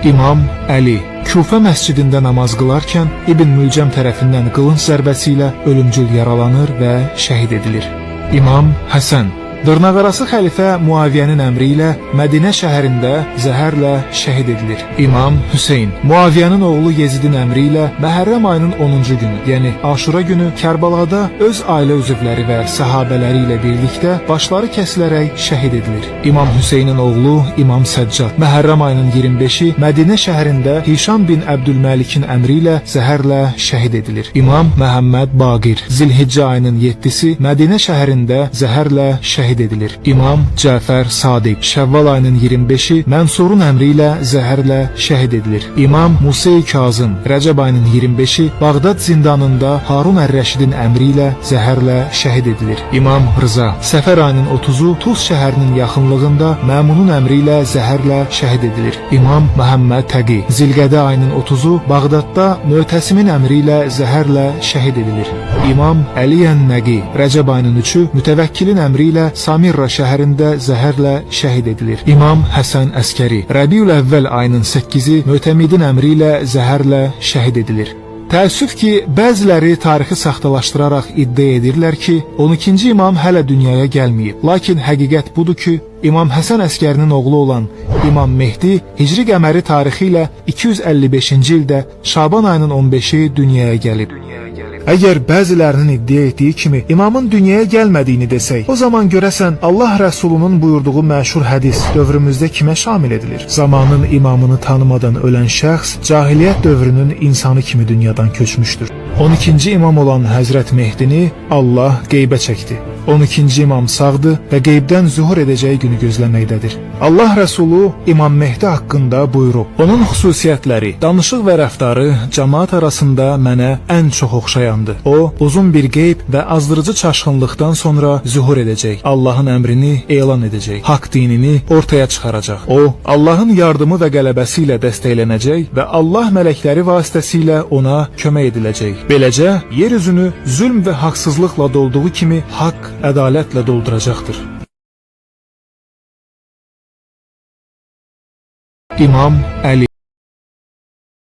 İmam Əli Küfə məscidində namaz qılarkən İbn Mülcəm tərəfindən qılınc zərbəsi ilə ölümcül yaralanır və şəhid edilir. İmam Həsən dırnaqarası xəlifə Muaviyyənin əmri ilə Mədinə şəhərində zəhərlə şəhid edilir. İmam Hüseyn Muaviyyənin oğlu Yezidin əmri ilə Məhərrəm ayının 10-cu günü, yəni Aşura günü Kərbalada öz ailə üzvləri və səhabələri ilə birlikdə başları kəsilərək şəhid edilir. İmam Hüseynin oğlu İmam Səccad Məhərrəm ayının 25-i Mədinə şəhərində Hişam bin Əbdülməlikin əmri ilə zəhərlə şəhid edilir. İmam Məhəmməd Baqir Zilhiccə ayının 7-si Mədinə şəhərində zəhərlə şəhid edilir. İmam Cəfər Sadiq Şəvval ayının 25-i Mənsurun əmri ilə zəhərlə şəhid edilir. İmam Musa Kazım Rəcəb ayının 25-i Bağdad zindanında Harun Ər-Rəşidin əmri ilə zəhərlə şəhid edilir. İmam Rıza Səfər ayının 30-u Tuz şəhərinin yaxınlığında Məmunun əmri ilə zəhərlə şəhid edilir. İmam Məhəmməd Təqi Zilqədə ayının 30-u Bağdadda Mötəsimin əmri ilə zəhərlə şəhid edilir. İmam Əli Ən-Nəqi Rəcəb ayının 3-ü Mütəvəkkilin əmri ilə Samirra şəhərində zəhərlə şəhid edilir. İmam Həsən Əskəri Rəbiül Əvvəl ayının 8-i Mötəmidin əmri ilə zəhərlə şəhid edilir. Təəssüf ki, bəziləri tarixi saxtalaşdıraraq iddia edirlər ki, 12-ci imam hələ dünyaya gəlməyib. Lakin həqiqət budur ki, İmam Həsən Əskərinin oğlu olan İmam Mehdi Hicri qəməri tarixi ilə 255-ci ildə Şaban ayının 15-i dünyaya gəlib. Əgər bəzilərinin iddia etdiyi kimi imamın dünyaya gəlmədiyini desək, o zaman görəsən Allah Rəsulunun buyurduğu məşhur hədis dövrümüzdə kimə şamil edilir? Zamanın imamını tanımadan ölən şəxs cahiliyyət dövrünün insanı kimi dünyadan köçmüşdür. 12-ci imam olan Həzrət Mehdini Allah qeybə çəkdi. 12-ci imam sağdır və qeybdən zuhur edəcəyi günü gözləməkdədir. Allah Rəsulu İmam Mehdi haqqında buyurub, onun xüsusiyyətləri, danışıq və rəftarı cəmaat arasında mənə ən çox oxşayandır. O, uzun bir qeyb və azdırıcı çaşqınlıqdan sonra zuhur edəcək, Allahın əmrini elan edəcək, haqq dinini ortaya çıxaracaq. O, Allahın yardımı və qələbəsi ilə dəstəklənəcək və Allah mələkləri vasitəsilə ona kömək ediləcək. Beləcə, yer üzünü zülm və haqsızlıqla dolduğu kimi haqq, ədalətlə dolduracaqdır. İmam Əli